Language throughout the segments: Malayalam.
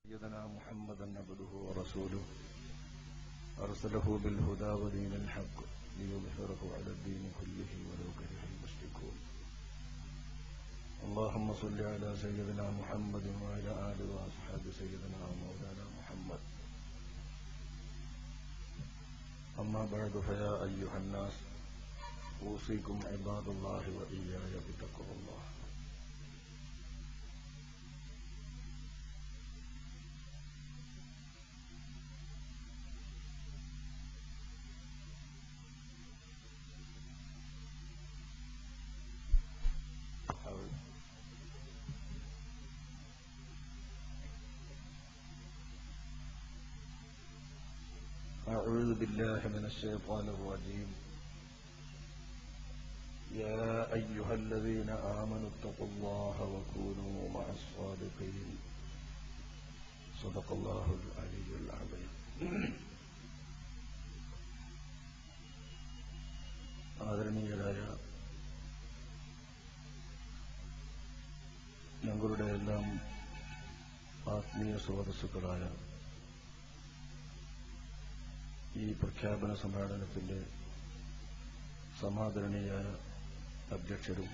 سيدنا محمدا عبده ورسوله أرسله بالهدى ودين الحق ليظهره على الدين كله ولو كره المشركون. اللهم صل على سيدنا محمد وعلى آله وأصحاب سيدنا ومولانا محمد. أما بعد فيا أيها الناس أوصيكم عباد الله وإياي بتقوى الله. أعوذ بالله من الشيطان الرجيم. يا أيها الذين آمنوا اتقوا الله وكونوا مع الصادقين. صدق الله العلي العظيم. ആദരണീയരായ ഞങ്ങളുടെ എല്ലാം ആത്മീയ സ്രോതസ്സുകളായ ഈ പ്രഖ്യാപന സമ്മേളനത്തിന്റെ സമാദരണീയായ അധ്യക്ഷരും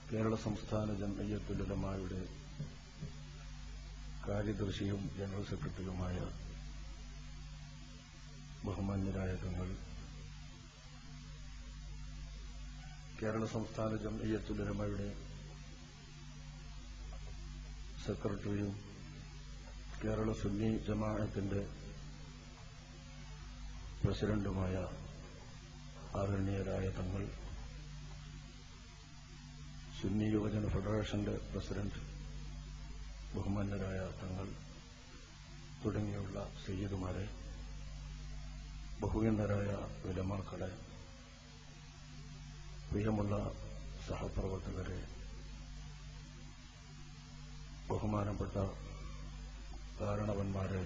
കേരള സംസ്ഥാന ജംഇയ്യത്തുൽ ഉലമായുടെ കാര്യദർശിയും ജനറൽ സെക്രട്ടറിയുമായ ബഹുമാന്യരായ തങ്ങൾ, കേരള സംസ്ഥാന ജംഇയ്യത്തുൽ ഉലമായുടെ സെക്രട്ടറിയും കേരള സുന്നി ജമാഅത്തിന്റെ പ്രസിഡന്റുമായ ആദരണീയരായ തങ്ങൾ, സുന്നി യുവജന ഫെഡറേഷന്റെ പ്രസിഡന്റ് ബഹുമാന്യരായ തങ്ങൾ തുടങ്ങിയുള്ള സയ്യിദുമാരെ, ബഹുമാന്യരായ ഉലമാക്കളെ, പ്രിയമുള്ള സഹപ്രവർത്തകരെ, ബഹുമാനപ്പെട്ട കാരണവന്മാരെ,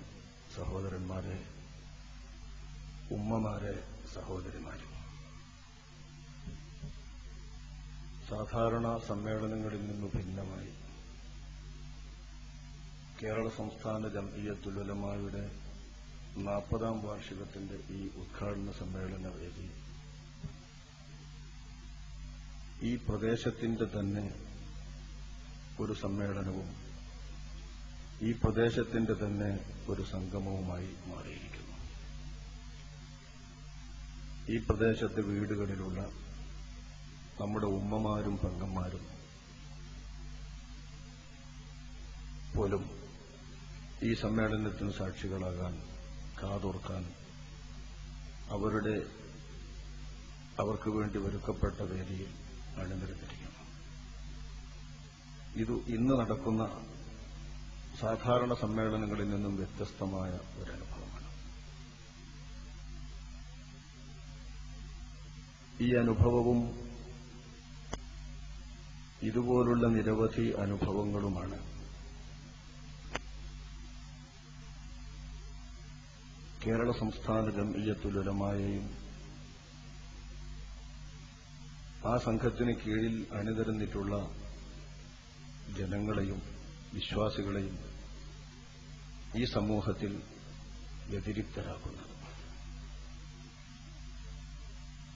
സഹോദരന്മാരെ, ഉമ്മമാരെ, സഹോദരിമാരെ, സാധാരണ സമ്മേളനങ്ങളിൽ നിന്ന് ഭിന്നമായി കേരള സംസ്ഥാന ജംഇയ്യത്തുൽ ഉലമായുടെ 40ാം വാർഷികത്തിന്റെ ഈ ഉദ്ഘാടന സമ്മേളന വേദി ഈ പ്രദേശത്തിന്റെ തന്നെ ഒരു സമ്മേളനവും ഈ പ്രദേശത്തിന്റെ തന്നെ ഒരു സംഗമവുമായി മാറിയിരിക്കുന്നു. ഈ പ്രദേശത്തെ വീടുകളിലുള്ള നമ്മുടെ ഉമ്മമാരും പെങ്ങന്മാരും പോലും ഈ സമ്മേളനത്തിന് സാക്ഷികളാകാൻ, കാതോർക്കാൻ അവർക്ക് വേണ്ടി ഒരുക്കപ്പെട്ട വേദിയിൽ അണിനിരന്നിരിക്കുന്നു. ഇത് ഇന്ന് നടക്കുന്ന സാധാരണ സമ്മേളനങ്ങളിൽ നിന്നും വ്യത്യസ്തമായ ഒരനുഭവമാണ്. ഈ അനുഭവവും ഇതുപോലുള്ള നിരവധി അനുഭവങ്ങളുമാണ് കേരള സംസ്ഥാന ജംഇയ്യത്തുൽ ഉലമായെയും ആ സംഘത്തിന് കീഴിൽ അണിനിരന്നിട്ടുള്ള ജനങ്ങളെയും വിശ്വാസികളെയും ഈ സമൂഹത്തിൽ വ്യതിരിക്തരാക്കുന്നത്.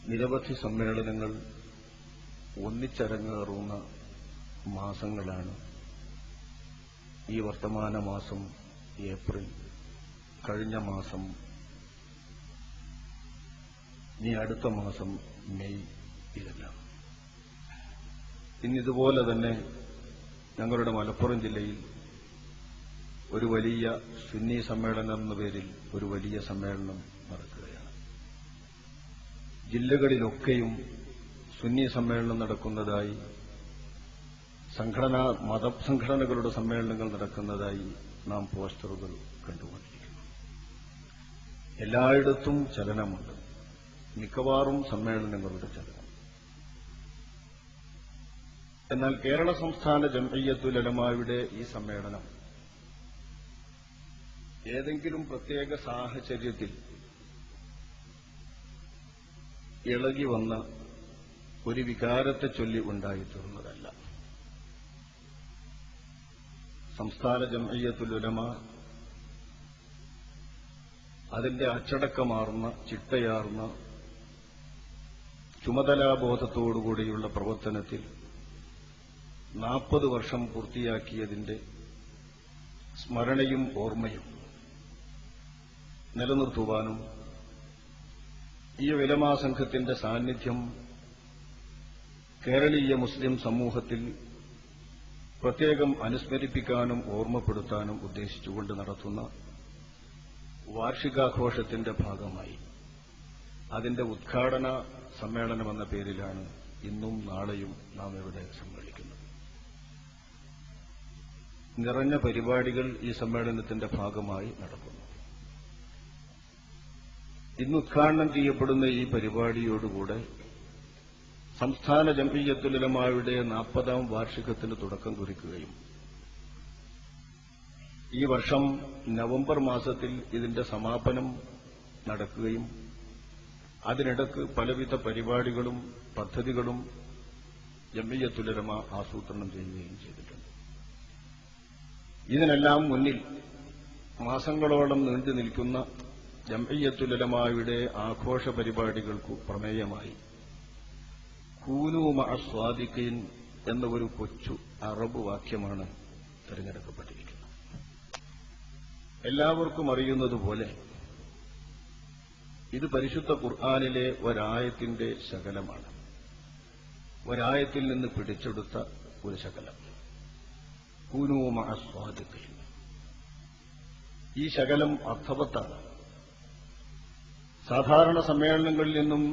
നിരവധി സമ്മേളനങ്ങൾ ഒന്നിച്ചരങ്ങേറുന്ന മാസങ്ങളാണ് ഈ വർത്തമാന മാസം ഏപ്രിൽ, കഴിഞ്ഞ മാസം, ഇനി അടുത്ത മാസം മെയ്. ഇതെല്ലാം ഇന്നിതുപോലെ തന്നെ ഞങ്ങളുടെ മലപ്പുറം ജില്ലയിൽ ഒരു വലിയ സുന്നി സമ്മേളനം എന്ന പേരിൽ ഒരു വലിയ സമ്മേളനം നടക്കുകയാണ്. ജില്ലകളിലൊക്കെയും സുന്നി സമ്മേളനം നടക്കുന്നതായി, മതസംഘടനകളുടെ സമ്മേളനങ്ങൾ നടക്കുന്നതായി നാം പോസ്റ്ററുകൾ കണ്ടുകൊണ്ടിരിക്കുന്നു. എല്ലായിടത്തും ചലനമുണ്ട്, മിക്കവാറും സമ്മേളനങ്ങളുടെ ചലനം. എന്നാൽ കേരള സംസ്ഥാന ജംഇയ്യത്തുൽ ഉലമായുടെ ഈ സമ്മേളനം ഏതെങ്കിലും പ്രത്യേക സാഹചര്യത്തിൽ ഇളകി വന്ന ഒരു വികാരത്തെ ചൊല്ലി ഉണ്ടായിത്തീർന്നതല്ല. സംസ്ഥാന ജംഇയ്യത്തുൽ ഉലമ അതിന്റെ അച്ചടക്കമാർന്ന ചിട്ടയാർന്ന ചുമതലാബോധത്തോടുകൂടിയുള്ള പ്രവർത്തനത്തിൽ 40 വർഷം പൂർത്തിയാക്കിയതിന്റെ സ്മരണയും ഓർമ്മയും നിലനിർത്തുവാനും ഈ ഉലമാ സംഘത്തിന്റെ സാന്നിധ്യം കേരളീയ മുസ്ലിം സമൂഹത്തിൽ പ്രത്യേകം അനുസ്മരിപ്പിക്കാനും ഓർമ്മപ്പെടുത്താനും ഉദ്ദേശിച്ചുകൊണ്ട് നടത്തുന്ന വാർഷികാഘോഷത്തിന്റെ ഭാഗമായി അതിന്റെ ഉദ്ഘാടന സമ്മേളനമെന്ന പേരിലാണ് ഇന്നും നാളെയും നാം ഇവിടെ സമ്മേളിക്കുന്നത്. നിറഞ്ഞ പരിപാടികൾ ഈ സമ്മേളനത്തിന്റെ ഭാഗമായി നടക്കുന്നു. ഇന്ന് ഉദ്ഘാടനം ചെയ്യപ്പെടുന്ന ഈ പരിപാടിയോടുകൂടെ സംസ്ഥാന ജംഇയ്യത്തുൽ ഉലമായുടെ 40ാം വാർഷികത്തിന് തുടക്കം കുറിക്കുകയും ഈ വർഷം നവംബർ മാസത്തിൽ ഇതിന്റെ സമാപനം നടക്കുകയും അതിനിടക്ക് പലവിധ പരിപാടികളും പദ്ധതികളും ജംഇയ്യത്തുൽ ഉലമ ആസൂത്രണം ചെയ്യുകയും ചെയ്തിട്ടുണ്ട്. ഇതിനെല്ലാം മുന്നിൽ മാസങ്ങളോളം നീണ്ടു നിൽക്കുന്ന ജംഇയ്യത്തുൽ ഉലമായുടെ ആഘോഷ പരിപാടികൾക്കു പ്രമേയമായി കൂനൂ മഅ സ്വാദിഖീൻ എന്ന ഒരു കൊച്ചു അറബ് വാക്യമാണ് തിരഞ്ഞെടുക്കപ്പെട്ടിരിക്കുന്നത്. എല്ലാവർക്കും അറിയുന്നതുപോലെ ഇത് പരിശുദ്ധ ഖുർആനിലെ ഒരായത്തിന്റെ ശകലമാണ്. ഒരായത്തിൽ നിന്ന് പിടിച്ചെടുത്ത ഒരു ശകലം. കൂനൂ മഅ സ്വാദിഖീൻ. ഈ ശകലം അർത്ഥവത്താണ്. സാധാരണ സമ്മേളനങ്ങളിൽ നിന്നും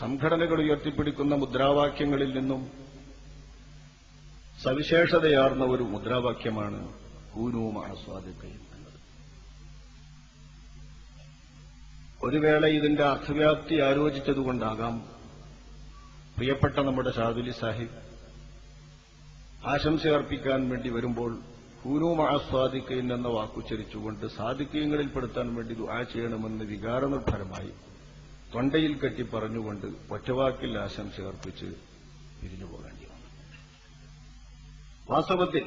സംഘടനകൾ ഉയർത്തിപ്പിടിക്കുന്ന മുദ്രാവാക്യങ്ങളിൽ നിന്നും സവിശേഷതയാർന്ന ഒരു മുദ്രാവാക്യമാണ് കൂനൂ മഅ സ്വാദിഖീൻ എന്നത്. ഒരു വേള ഇതിന്റെ അർത്ഥവ്യാപ്തി ആലോചിച്ചതുകൊണ്ടാകാം പ്രിയപ്പെട്ട നമ്മുടെ ഷാദുലി സാഹിബ് ആശംസയർപ്പിക്കാൻ വേണ്ടി വരുമ്പോൾ കൂനൂ മഅ സ്വാദിഖീൻ എന്ന വാക്കുച്ചരിച്ചുകൊണ്ട് സാദിഖീങ്ങളിൽപ്പെടുത്താൻ വേണ്ടി ദുആ ചെയ്യണമെന്ന് വികാരനിർഭരമായി തൊണ്ടയിൽ കെട്ടി പറഞ്ഞുകൊണ്ട് ഒറ്റവാക്കിൽ ആശംസയർപ്പിച്ച് പിരിഞ്ഞു പോകേണ്ടി വന്നു. വാസ്തവത്തിൽ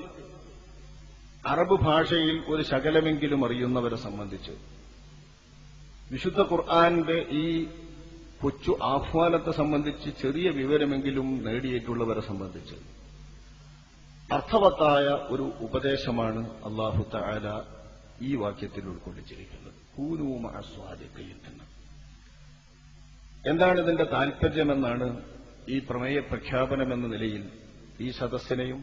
അറബ് ഭാഷയിൽ ഒരു ശകലമെങ്കിലും അറിയുന്നവരെ സംബന്ധിച്ച് വിശുദ്ധ ഖുർആന്റെ ഈ കൊച്ചു ആഹ്വാനത്തെ സംബന്ധിച്ച് ചെറിയ വിവരമെങ്കിലും നേടിയിട്ടുള്ളവരെ സംബന്ധിച്ച് അർത്ഥവത്തായ ഒരു ഉപദേശമാണ് അല്ലാഹു തആല ഈ വാക്യത്തിൽ ഉൾക്കൊള്ളിച്ചിരിക്കുന്നത്. കൂനൂ മഅ സ്വാദിഖീൻ എന്ന്. എന്താണ് ഇതിന്റെ താൽപര്യമെന്നാണ് ഈ പ്രമേയ പ്രഖ്യാപനമെന്ന നിലയിൽ ഈ സദസ്സിനെയും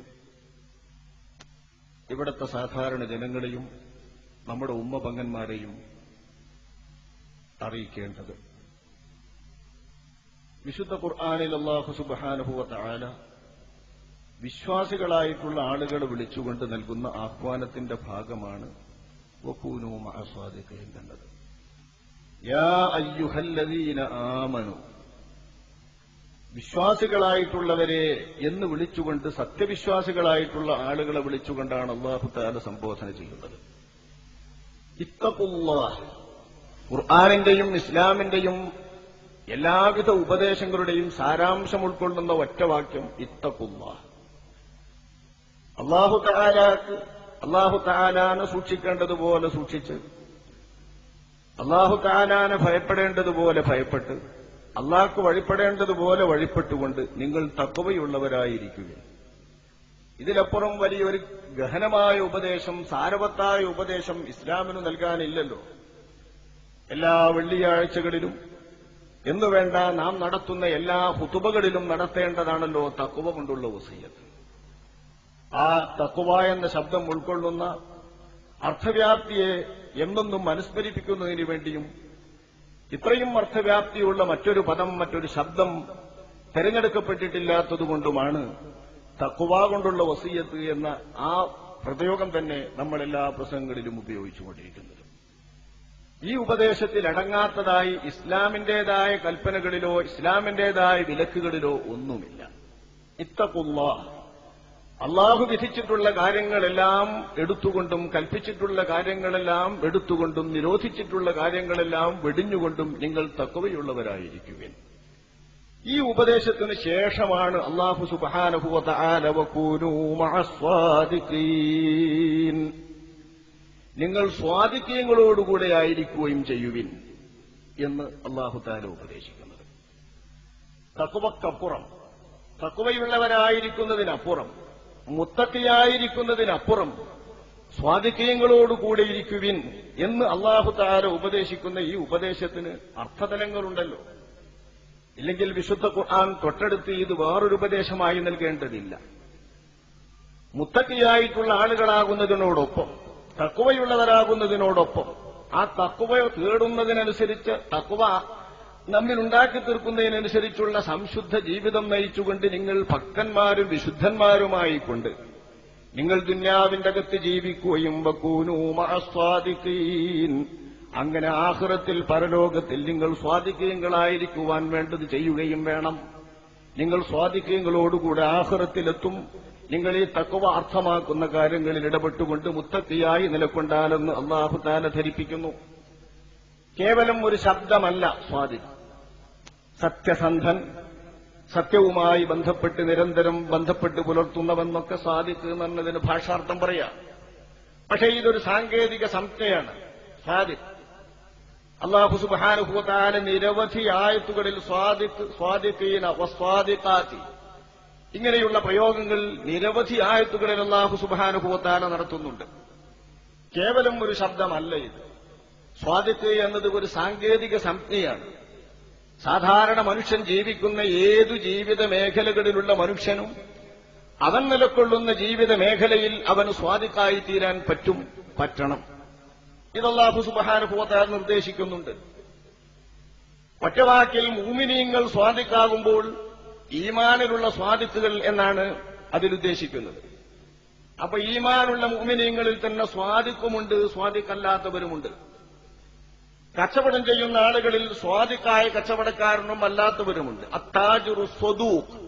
ഇവിടുത്തെ സാധാരണ ജനങ്ങളെയും നമ്മുടെ ഉമ്മപങ്ങന്മാരെയും അറിയിക്കേണ്ടത്. വിശുദ്ധ ഖുർആനിൽ അല്ലാഹു സുബ്ഹാനഹു വ തആല വിശ്വാസികളായിട്ടുള്ള ആളുകളെ വിളിച്ചുകൊണ്ട് നൽകുന്ന ആഹ്വാനത്തിന്റെ ഭാഗമാണ് വകൂനൂ മഅ സ്വാദിഖീൻ എന്നത്. യാ അയ്യുഹല്ലദീന ആമനു, വിശ്വാസികളായിട്ടുള്ളവരെ എന്ന് വിളിച്ചുകൊണ്ട് സത്യവിശ്വാസികളായിട്ടുള്ള ആളുകളെ വിളിച്ചുകൊണ്ടാണ് അല്ലാഹു തആല സംബോധന ചെയ്യുന്നത്. ഇത്തഖുല്ലാഹ്, ഖുർആനിന്റെയും ഇസ്ലാമിന്റെയും എല്ലാവിധ ഉപദേശങ്ങളുടെയും സാരാംശം ഉൾക്കൊള്ളുന്ന ഒറ്റവാക്യം ഇത്തഖുല്ലാഹ്. അല്ലാഹു തആലാനെ സൂക്ഷിക്കേണ്ടതുപോലെ സൂക്ഷിച്ച്, അല്ലാഹു തആലാനെ ഭയപ്പെടേണ്ടതുപോലെ ഭയപ്പെട്ട്, അല്ലാഹ്ക്ക് വഴിപ്പെടേണ്ടതുപോലെ വഴിപ്പെട്ടുകൊണ്ട് നിങ്ങൾ തഖ്വയുള്ളവരായിരിക്കുക. ഇതിലപ്പുറം വലിയൊരു ഗഹനമായ ഉപദേശം, സാരവത്തായ ഉപദേശം ഇസ്ലാമിന് നൽകാനില്ലല്ലോ. എല്ലാ വെള്ളിയാഴ്ചകളിലും എന്നുവേണ്ട നാം നടത്തുന്ന എല്ലാ ഖുതുബകളിലും നടത്തേണ്ടതാണല്ലോ തഖ്വ കൊണ്ടുള്ള വസിയ്യത്ത്. ആ തഖ്വ എന്ന ശബ്ദം ഉൾക്കൊള്ളുന്ന അർത്ഥവ്യാപ്തിയെ എന്നെന്നും അനുസ്മരിപ്പിക്കുന്നതിന് വേണ്ടിയും ഇത്രയും അർത്ഥവ്യാപ്തിയുള്ള മറ്റൊരു പദം, മറ്റൊരു ശബ്ദം തെരഞ്ഞെടുക്കപ്പെട്ടിട്ടില്ലാത്തതുകൊണ്ടുമാണ് തഖ്വ കൊണ്ടുള്ള വസിയ്യത്ത് എന്ന ആ പ്രയോഗം തന്നെ നമ്മൾ എല്ലാ പ്രസംഗങ്ങളിലും ഉപയോഗിച്ചുകൊണ്ടിരിക്കുന്നത്. ഈ ഉപദേശത്തിൽ അടങ്ങാത്തതായി ഇസ്ലാമിന്റേതായ കൽപ്പനകളിലോ ഇസ്ലാമിന്റേതായ വിലക്കുകളിലോ ഒന്നുമില്ല. ഇത്തഖുല്ലാഹ്, അല്ലാഹു വിധിച്ചിട്ടുള്ള കാര്യങ്ങളെല്ലാം എടുത്തുകൊണ്ടും കൽപ്പിച്ചിട്ടുള്ള കാര്യങ്ങളെല്ലാം എടുത്തുകൊണ്ടും നിരോധിച്ചിട്ടുള്ള കാര്യങ്ങളെല്ലാം വെടിഞ്ഞുകൊണ്ടും നിങ്ങൾ തഖ്വയുള്ളവരായിരിക്കുവിൻ. ഈ ഉപദേശത്തിന് ശേഷമാണ് അല്ലാഹു സുബ്ഹാനഹു വ തആല വകൂനൂ മഅസ്വാദിഖീൻ, നിങ്ങൾ സ്വാദിഖീങ്ങളോടുകൂടെ ആയിരിക്കുകയും ചെയ്യുവിൻ എന്ന് അല്ലാഹു തആല ഉപദേശിക്കുന്നത്. തഖ്വക്കപ്പുറം, തഖ്വയുള്ളവരായിരിക്കുന്നതിനപ്പുറം, മുത്തഖിയായിരിക്കുന്നതിനപ്പുറം സ്വാദിഖീങ്ങളോടുകൂടെ ഇരിക്കുവിൻ എന്ന് അല്ലാഹു തആല ഉപദേശിക്കുന്ന ഈ ഉപദേശത്തിന് അർത്ഥതലങ്ങളുണ്ടല്ലോ. ഇല്ലെങ്കിൽ വിശുദ്ധ ഖുർആൻ തൊട്ടടുത്ത് ഇത് വേറൊരു ഉപദേശമായി നൽകേണ്ടതില്ല. മുത്തഖിയായിട്ടുള്ള ആളുകളാകുന്നതിനോടൊപ്പം, തഖ്വയുള്ളവരാകുന്നതിനോടൊപ്പം, ആ തഖ്വ തേടുന്നതിനനുസരിച്ച്, തഖ്വ നമ്മിലുണ്ടാക്കി തീർക്കുന്നതിനനുസരിച്ചുള്ള സംശുദ്ധ ജീവിതം നയിച്ചുകൊണ്ട് നിങ്ങൾ ഭക്തന്മാരും വിശുദ്ധന്മാരുമായിക്കൊണ്ട് നിങ്ങൾ ദുന്യാവിന്റെ അകത്ത് ജീവിക്കുകയും വകൂനൂ മഅസ്വാദിഖീൻ, അങ്ങനെ ആഖിറത്തിൽ പരലോകത്തിൽ നിങ്ങൾ സ്വാദിഖീങ്ങളായിരിക്കുവാൻ വേണ്ടത് ചെയ്യുകയും വേണം. നിങ്ങൾ സ്വാദിഖീങ്ങളോടുകൂടെ ആഖിറത്തിലെത്തും. നിങ്ങൾ ഈ തഖ്വ അർത്ഥമാക്കുന്ന കാര്യങ്ങളിൽ ഇടപെട്ടുകൊണ്ട് മുത്തഖിയായി നിലകൊണ്ടാലെന്ന് അല്ലാഹു തആല ധരിപ്പിക്കുന്നു. കേവലം ഒരു ശബ്ദമല്ല സ്വാദിഖ്. സത്യസന്ധൻ, സത്യവുമായി ബന്ധപ്പെട്ട് നിരന്തരം ബന്ധപ്പെട്ട് പുലർത്തുന്നവെന്നൊക്കെ സ്വാദിഖ് എന്നതിന് ഭാഷാർത്ഥം പറയാം. പക്ഷേ ഇതൊരു സാങ്കേതിക സംജ്ഞയാണ് സ്വാദിഖ്. അല്ലാഹു സുബ്ഹാനഹു വ തആല നിരവധി ആയത്തുകളിൽ സ്വാദിഖീന വസ്വാദിഖാത്തി ഇങ്ങനെയുള്ള പ്രയോഗങ്ങൾ നിരവധി ആയത്തുകളിൽ അല്ലാഹു സുബ്ഹാനഹു വ തആല നടത്തുന്നുണ്ട്. കേവലം ഒരു ശബ്ദമല്ല ഇത്. സ്വാദിഖ് എന്നത് ഒരു സാങ്കേതിക സംജ്ഞയാണ്. സാധാരണ മനുഷ്യൻ ജീവിക്കുന്ന ഏതു ജീവിത മേഖലകളിലുള്ള മനുഷ്യനും അവൻ നിലകൊള്ളുന്ന ജീവിത മേഖലയിൽ അവന് സ്വാദിഖായി തീരാൻ പറ്റണം. ഇത് അല്ലാഹു സുബ്ഹാനഹു വ തആല നിർദ്ദേശിക്കുന്നുണ്ട്. ഒറ്റവാക്കിൽ മുഅ്മിനീങ്ങൾ സ്വാദിഖാകുമ്പോൾ ഈമാനിലുള്ള സ്വാദിഖുകൾ എന്നാണ് അതിലുദ്ദേശിക്കുന്നത്. അപ്പൊ ഈമാനുള്ള മുഅ്മിനീങ്ങളിൽ തന്നെ സ്വാദിഖുമുണ്ട്, സ്വാദിഖല്ലാത്തവരുമുണ്ട്. കച്ചവടം ചെയ്യുന്ന ആളുകളിൽ സ്വാദിഖായ കച്ചവടക്കാരനും അല്ലാത്തവരുമുണ്ട്. അത്താജിറു സ്വദൂഖ്,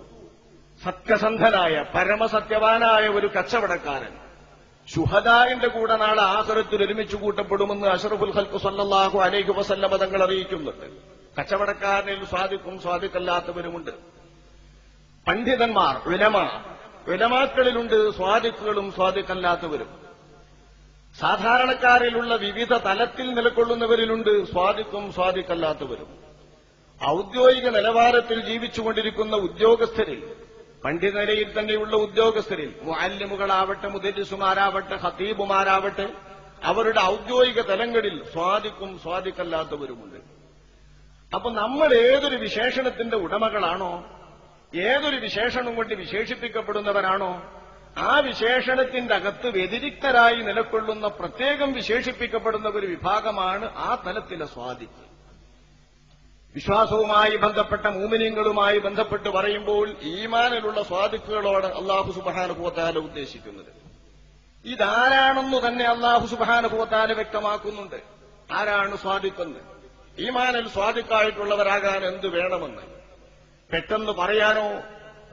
സത്യസന്ധനായ പരമസത്യവാനായ ഒരു കച്ചവടക്കാരൻ ശുഹദാഇന്റെ കൂടെ നാളെ ആഖിറത്തിൽ ഒരുമിച്ച് കൂട്ടപ്പെടുമെന്ന് അഷ്റഫുൽ ഖൽഖ് സ്വല്ലല്ലാഹു അലൈഹി വസല്ലം തങ്ങൾ അറിയിക്കുന്നുണ്ട്. കച്ചവടക്കാരനിൽ സ്വാദിഖും സ്വാദിഖല്ലാത്തവരുമുണ്ട്. പണ്ഡിതന്മാർ, ഉലമാക്കളിലുണ്ട് സ്വാദിഖുകളും സ്വാദിഖല്ലാത്തവരും. സാധാരണക്കാരിലുള്ള വിവിധ തലത്തിൽ നിലകൊള്ളുന്നവരിലുണ്ട് സ്വാദിഖും സ്വാദിഖല്ലാത്തവരും. ഔദ്യോഗിക നിലവാരത്തിൽ ജീവിച്ചുകൊണ്ടിരിക്കുന്ന ഉദ്യോഗസ്ഥരിൽ, പണ്ഡിതനിലയിൽ തന്നെയുള്ള ഉദ്യോഗസ്ഥരിൽ, മുഅല്ലിമുകളാവട്ടെ, മുദരിസുമാരാവട്ടെ, ഖതീബുമാരാവട്ടെ, അവരുടെ ഔദ്യോഗിക തലങ്ങളിൽ സ്വാദിഖും സ്വാദിഖല്ലാത്തവരുമുണ്ട്. അപ്പൊ നമ്മൾ ഏതൊരു വിശേഷണത്തിന്റെ ഉടമകളാണോ, ഏതൊരു വിശേഷണം കൊണ്ട് വിശേഷിപ്പിക്കപ്പെടുന്നവരാണോ, ആ വിശേഷണത്തിന്റെ അകത്ത് വ്യതിരിക്തരായി നിലകൊള്ളുന്ന പ്രത്യേകം വിശേഷിപ്പിക്കപ്പെടുന്ന ഒരു വിഭാഗമാണ് ആ തലത്തിലെ സ്വാദിഖ്. വിശ്വാസവുമായി ബന്ധപ്പെട്ട മുഅ്മിനീങ്ങളുമായി ബന്ധപ്പെട്ട് പറയുമ്പോൾ ഈമാനിലുള്ള സ്വാദിഖുകളോട് അല്ലാഹു സുബ്ഹാനഹു വ തആല ഉദ്ദേശിക്കുന്നത്. ഇതാരാണെന്നു തന്നെ അല്ലാഹു സുബ്ഹാനഹു വ തആല വ്യക്തമാക്കുന്നുണ്ട്. ആരാണ് സ്വാദിഖെന്ന്, ഈമാനിൽ സ്വാദിഖായിട്ടുള്ളവരാകാൻ എന്ത് വേണമെന്ന് പെട്ടെന്ന് പറയാനോ,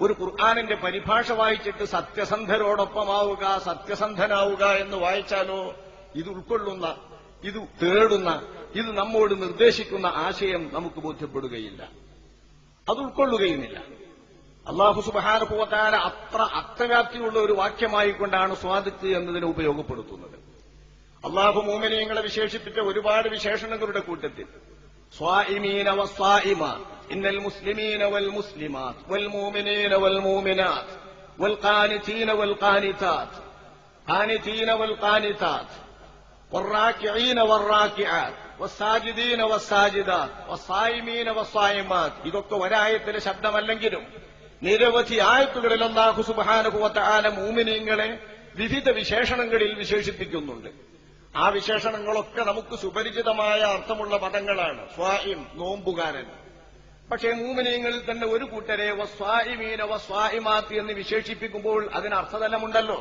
ഒരു ഖുർആനിന്റെ പരിഭാഷ വായിച്ചിട്ട് സത്യസന്ധരോടൊപ്പമാവുക, സത്യസന്ധനാവുക എന്ന് വായിച്ചാലോ ഇത് ഉൾക്കൊള്ളുന്ന, ഇത് തേടുന്ന, ഇത് നമ്മോട് നിർദ്ദേശിക്കുന്ന ആശയം നമുക്ക് ബോധ്യപ്പെടുകയില്ല, അത് ഉൾക്കൊള്ളുകയുമില്ല. അല്ലാഹു സുബ്ഹാനഹു വ തആല അത്ര അർത്ഥവ്യാപ്തിയുള്ള ഒരു വാക്യമായിക്കൊണ്ടാണ് സ്വാദിഖ് എന്നതിനെ ഉപയോഗപ്പെടുത്തുന്നത്. അല്ലാഹു മുഅ്മിനീങ്ങളെ വിശേഷിപ്പിച്ച ഒരുപാട് വിശേഷണങ്ങളുടെ കൂട്ടത്തിൽ സ്വാഇമീന വസ്വാഇമാത്, ഇന്നൽ മുസ്ലിമീന വൽ മുസ്ലിമാത് വൽ മുഅ്മിനീന വൽ മുഅ്മിനാത് വൽ ഖാനിതീന വൽ ഖാനിതാത് ഖാനിതീന വൽ ഖാനിതാത് വറാക്കിഈന വറാക്കിആത് വസ്സാജിദീന വസ്സാജിദാത് വസ്സായിമീന വസ്സായിമാത്. ഇതൊക്കെ ഒരായത്തിലെ ശബ്ദമല്ലെങ്കിലും നിരവധി ആയത്തുകളിൽ അല്ലാഹു സുബ്ഹാനഹു വ തആല മുഅ്മിനീങ്ങളെ വിവിധ വിശേഷണങ്ങളിൽ വിശേഷിപ്പിക്കുന്നുണ്ട്. ആ വിശേഷണങ്ങളൊക്കെ നമുക്ക് സുപരിചിതമായ അർത്ഥമുള്ള പദങ്ങളാണ്. സ്വാഇം, നോമ്പുകാരൻ. പക്ഷേ മുഅ്മിനീങ്ങളിൽ തന്നെ ഒരു കൂട്ടരെ വസ്വാഇമീന വസ്വാഇമാത്ത് എന്ന് വിശേഷിപ്പിക്കുമ്പോൾ അതിന് അർത്ഥതലമുണ്ടല്ലോ.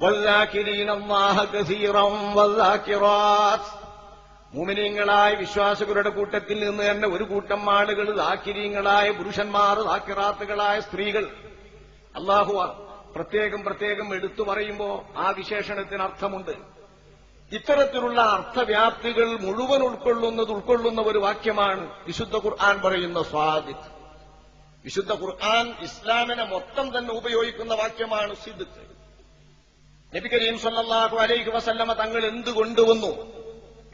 വദ്ദാകിരീന അല്ലാഹ കസീറൻ വദ്ദാകിറാത്ത്, മുഅ്മിനീങ്ങളായ വിശ്വാസികളുടെ കൂട്ടത്തിൽ നിന്ന് തന്നെ ഒരു കൂട്ടം ആളുകൾ ദാക്കിരീങ്ങളായ പുരുഷന്മാർ, ദാക്കിറാത്തുകളായ സ്ത്രീകൾ. അല്ലാഹു പ്രത്യേകം പ്രത്യേകം എടുത്തു പറയുമ്പോൾ ആ വിശേഷണത്തിന് അർത്ഥമുണ്ട്. ഇത്തരത്തിലുള്ള അർത്ഥവ്യാപ്തികൾ മുഴുവൻ ഉൾക്കൊള്ളുന്ന ഒരു വാക്യമാണ് വിശുദ്ധ ഖുർആൻ പറയുന്ന സ്വാദിഖ്. വിശുദ്ധ ഖുർആൻ ഇസ്ലാമിനെ മൊത്തം തന്നെ ഉപയോഗിക്കുന്ന വാക്യമാണ് സിദ്ഖ്. നബി കരീം സല്ലല്ലാഹു അലൈഹി വസല്ലമ തങ്ങൾ എന്ത് കൊണ്ടുവന്നു?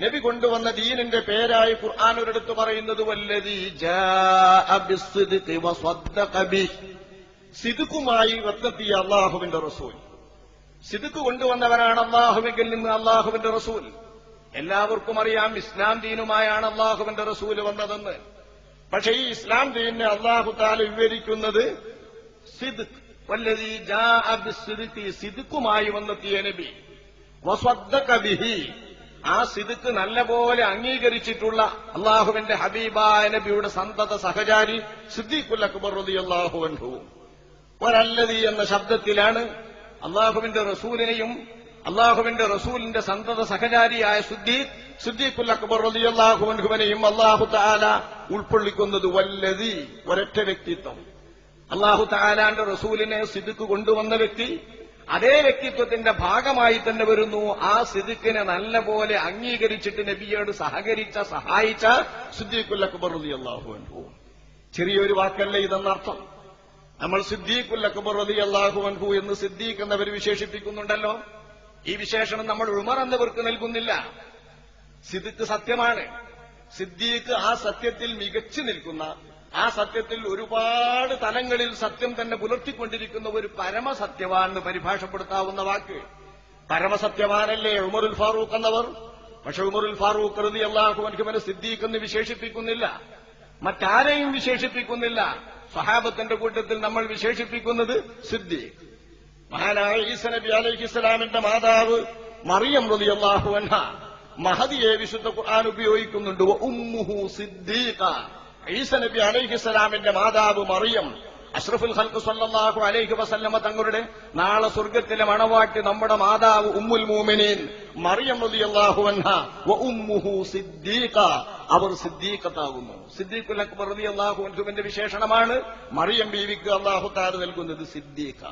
നബി കൊണ്ടുവന്ന ദീനിന്റെ പേരായി ഖുർആൻ ഒരിടത്ത് പറയുന്നത് വല്ലദീ ജാഅ ബിസ്സിദ്ഖി വസദ്ദഖ ബിഹി. സിദ്ഖുമായി വന്നെത്തിയ അല്ലാഹുവിന്റെ റസൂൽ. സിദ്ഖ് കൊണ്ടുവന്നവരാണ് അല്ലാഹുവിൽ നിന്ന് അല്ലാഹുവിന്റെ റസൂൽ. എല്ലാവർക്കും അറിയാം ഇസ്ലാം ദീനുമായാണ് അല്ലാഹുവിന്റെ റസൂൽ വന്നതെന്ന്. പക്ഷേ ഈ ഇസ്ലാം ദീനിനെ അല്ലാഹു തആല വിവരിക്കുന്നത് സിദ്ഖ്, വല്ലദീ ജാഅ ബിസ്സിദ്ഖി, സിദ്ഖുമായി വന്നെത്തിയ നബി, വസദ്ദഖ ബിഹി, ആ സിദ്ഖ് നല്ലപോലെ അംഗീകരിച്ചിട്ടുള്ള അല്ലാഹുവിന്റെ ഹബീബായ നബിയുടെ സന്തത സഹചാരി സിദ്ദീഖുൽ അക്ബർ റളിയല്ലാഹു അൻഹു. വരല്ലദീ എന്ന ശബ്ദത്തിലാണ് അല്ലാഹുവിന്റെ റസൂലിനെയും അല്ലാഹുവിന്റെ റസൂലിന്റെ സന്തത സഹചാരിയായ സിദ്ദീഖുൽ അക്ബർ റളിയല്ലാഹു അൻഹുവിനെയും അല്ലാഹു തആല ഉൾക്കൊള്ളിക്കുന്നത്. വല്ലദീ, ഒരൊറ്റ വ്യക്തിത്വം. അല്ലാഹു തആലാന്റെ റസൂലിനെ സിദ്ഖ് കൊണ്ടുവന്ന വ്യക്തി അതേ വ്യക്തിത്വത്തിന്റെ ഭാഗമായി തന്നെ വരുന്നു. ആ സിദ്ഖിനെ നല്ലപോലെ അംഗീകരിച്ചിട്ട് നബിയോട് സഹായിച്ച സിദ്ദീഖുൽ അക്ബർ റളിയല്ലാഹു അൻഹു. ചെറിയൊരു വാക്കല്ല ഇതെന്നർത്ഥം. നമ്മൾ സിദ്ദീഖുൽ അക്ബർ റളിയല്ലാഹു അൻഹു എന്ന് സിദ്ദീഖ് എന്നവർ വിശേഷിപ്പിക്കുന്നുണ്ടല്ലോ. ഈ വിശേഷണം നമ്മൾ ഉമർ എന്നവർക്ക് നൽകുന്നില്ല. സിദ്ഖ് സത്യമാണ്. സിദ്ദീഖ് ആ സത്യത്തിൽ മികച്ചു നിൽക്കുന്ന, ആ സത്യത്തിൽ ഒരുപാട് തലങ്ങളിൽ സത്യം തന്നെ പുലർത്തിക്കൊണ്ടിരിക്കുന്ന ഒരു പരമസത്യവാന് പരിഭാഷപ്പെടുത്താവുന്ന വാക്ക്. പരമസത്യവാനല്ലേ ഉമറുൽ ഫാറൂഖ് എന്നവർ. പക്ഷെ ഉമറുൽ ഫാറൂഖ് റളിയല്ലാഹു അൻഹുവിനെ സിദ്ദീഖ് എന്ന് വിശേഷിപ്പിക്കുന്നില്ല, മറ്റാരെയും വിശേഷിപ്പിക്കുന്നില്ല. സ്വഹാബത്തിന്റെ കൂട്ടത്തിൽ നമ്മൾ വിശേഷിപ്പിക്കുന്നത് സിദ്ദീഖ്. മഹാനായ ഈസ നബി അലൈഹിസ്സലാമിന്റെ മാതാവ് മറിയം റളിയല്ലാഹു അൻഹ മഹദിയെ വിശുദ്ധ ഖുർആൻ ഉപയോഗിക്കുന്നുണ്ട്. ഉമ്മുഹു സിദ്ദീഖ. ഈസ നബി അലൈഹിസ്സലാമിന്റെ മാതാവ് മറിയം അഷ്റഫുൽ ഖൽഖ് സല്ലല്ലാഹു അലൈഹി വസല്ലമ തങ്ങളുടെ നാളെ സ്വർഗ്ഗത്തിലെ മണവാട്ടി നമ്മുടെ മാതാവ് ഉമ്മുൽ മുഅ്മിനീൻ മറിയം റളിയല്ലാഹു അൻഹ വ ഉമ്മുഹു സിദ്ദീഖ, അവർ സിദ്ദീഖത്താകുന്നു. സിദ്ദീഖുൽ അക്ബർ റളിയല്ലാഹു അൻഹുവിന്റെ വിശേഷണമാണ് മറിയം ബീവിക്ക് അല്ലാഹു തആല നൽകുന്നത് സിദ്ദീഖ.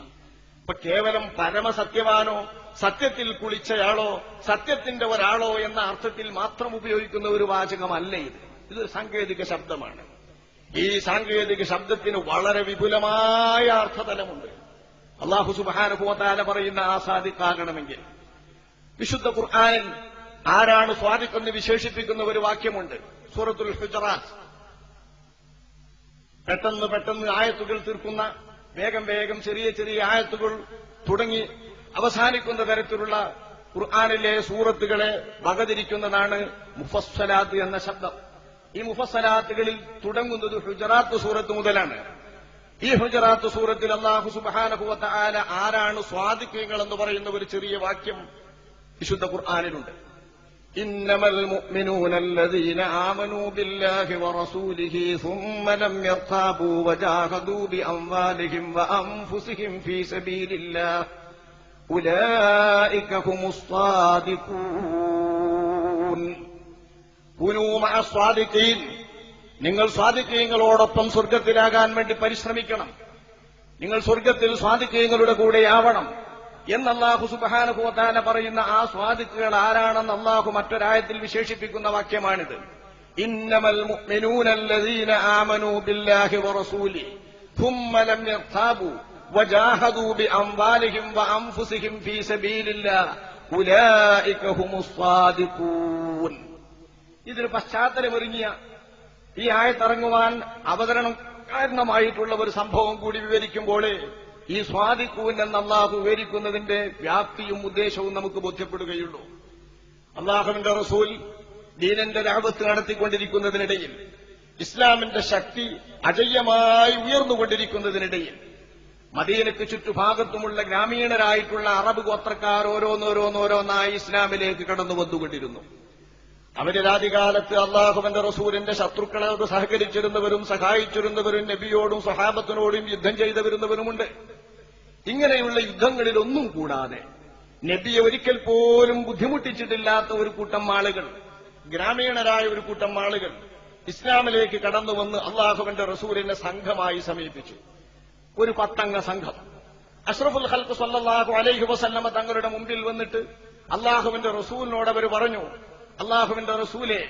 ഇപ്പൊ കേവലം പരമസത്യവാനോ സത്യത്തിൽ കുളിച്ചയാളോ സത്യത്തിന്റെ ഒരാളോ എന്ന അർത്ഥത്തിൽ മാത്രം ഉപയോഗിക്കുന്ന ഒരു വാചകമല്ല ഇത്. ഇത് സാങ്കേതിക ശബ്ദമാണ്. ഈ സാങ്കേതിക ശബ്ദത്തിന് വളരെ വിപുലമായ അർത്ഥതലമുണ്ട്. അല്ലാഹു സുബ്ഹാനഹു വ തആല പറയുന്ന ആ സാദിഖാകണമെങ്കിൽ വിശുദ്ധ ഖുർആനിൽ ആരാണ് സ്വാദിഖ് എന്ന് വിശേഷിപ്പിക്കുന്ന ഒരു വാക്യമുണ്ട്. സൂറത്തുൽ ഹുജറാത്ത്. പെട്ടെന്ന് ആയത്തുകൾ തീർക്കുന്ന, വേഗം ചെറിയ ആയത്തുകൾ തുടങ്ങി അവസാനിക്കുന്ന തരത്തിലുള്ള ഖുർആനിലെ സൂറത്തുകളെ വകതിരിക്കുന്നതാണ് മുഫസ്സലാത്ത് എന്ന ശബ്ദം. ഈ മുഫസ്സലാത്തുകളിൽ തുടങ്ങുന്നത് ഹുജറാത്ത് സൂറത്ത് മുതലാണ്. ഈ ഹുജറാത്ത് സൂറത്തിൽ അല്ലാഹു സുബ്ഹാനഹു വ തആല ആരാണ് സ്വാദിഖീങ്ങൾ എന്ന് പറയുന്ന ഒരു ചെറിയ വാക്യം വിശുദ്ധ ഖുർആനിലുണ്ട്. ഇന്നമൽ മുഅ്മിനൂന അല്ലദീന ആമനൂ ബില്ലാഹി വറസൂലിഹി സുമ്മ ലം യർതാബൂ വജാഹദൂ ബിഅംവാലിഹിം വഅൻഫുസിഹിം ഫീ സബീലില്ലാഹ് ഉലൈക ഹുമുസ് സ്വാദിഖൂൻ. കുനൂ മഅ സ്വാദിഖീൻ, നിങ്ങൾ സ്വാദിഖീങ്ങളോടൊപ്പം സ്വർഗ്ഗത്തിലാകാൻ വേണ്ടി പരിശ്രമിക്കണം. നിങ്ങൾ സ്വർഗ്ഗത്തിൽ സ്വാദിഖീങ്ങളുടെ കൂടെയാവണം എന്ന് അല്ലാഹു സുബ്ഹാനഹു വ തആല പറയുന്ന ആ സ്വാദിഖുകൾ ആരാണെന്ന് അല്ലാഹു മറ്റൊരായത്തിൽ വിശേഷിപ്പിക്കുന്ന വാക്യമാണിത്. ഇന്നമൽ മുഅ്മിനൂന അല്ലദീന ആമനൂ ബില്ലാഹി വറസൂലിഹി ثم لم يرتابوا وجاهدوا بأموالهم وأنفسهم في سبيل الله أولئك هم الصادقون. ഇതിന് പശ്ചാത്തലമൊരുങ്ങിയ ഈ ആയത്തിറങ്ങുവാൻ അവതരണം കാരണമായിട്ടുള്ള ഒരു സംഭവം കൂടി വിവരിക്കുമ്പോൾ ഈ സ്വാദിഖൂൻ എന്ന അല്ലാഹു വിവരിക്കുന്നതിന്റെ വ്യാപ്തിയും ഉദ്ദേശവും നമുക്ക് ബോധ്യപ്പെടുകയുള്ളൂ. അല്ലാഹുവിന്റെ റസൂൽ ദീനിന്റെ ദഅവത്ത് നടത്തിക്കൊണ്ടിരിക്കുന്നതിനിടയിൽ, ഇസ്ലാമിന്റെ ശക്തി അജയ്യമായി ഉയർന്നുകൊണ്ടിരിക്കുന്നതിനിടയിൽ മദീനയ്ക്ക് ചുറ്റുഭാഗത്തുമുള്ള ഗ്രാമീണരായിട്ടുള്ള അറബ് ഗോത്രക്കാർ ഓരോന്നോരോന്നായി ഇസ്ലാമിലേക്ക് കടന്നു വന്നുകൊണ്ടിരുന്നു. അവരുടെ ആദ്യകാലത്ത് അല്ലാഹുവിന്റെ റസൂലിന്റെ ശത്രുക്കളോട് സഹകരിച്ചിരുന്നവരും സഹായിച്ചിരുന്നവരും നബിയോടും സ്വഹാബത്തിനോടും യുദ്ധം ചെയ്തുവരുന്നവരുമുണ്ട്. ഇങ്ങനെയുള്ള യുദ്ധങ്ങളിലൊന്നും കൂടാതെ നബിയെ ഒരിക്കൽ പോലും ബുദ്ധിമുട്ടിച്ചിട്ടില്ലാത്ത ഒരു കൂട്ടം ആളുകൾ, ഗ്രാമീണരായ ഒരു കൂട്ടം ആളുകൾ ഇസ്ലാമിലേക്ക് കടന്നുവന്ന് അല്ലാഹുവിന്റെ റസൂലിനെ സംഘമായി സമീപിച്ചു. ഒരു 10 അംഗ സംഘം അഷ്റഫുൽ ഖൽഖ് സല്ലല്ലാഹു അലൈഹി വസല്ലമ തങ്ങളുടെ മുമ്പിൽ വന്നിട്ട് അല്ലാഹുവിന്റെ റസൂലിനോട് അവർ പറഞ്ഞു, അല്ലാഹുവിന്റെ റസൂലേ,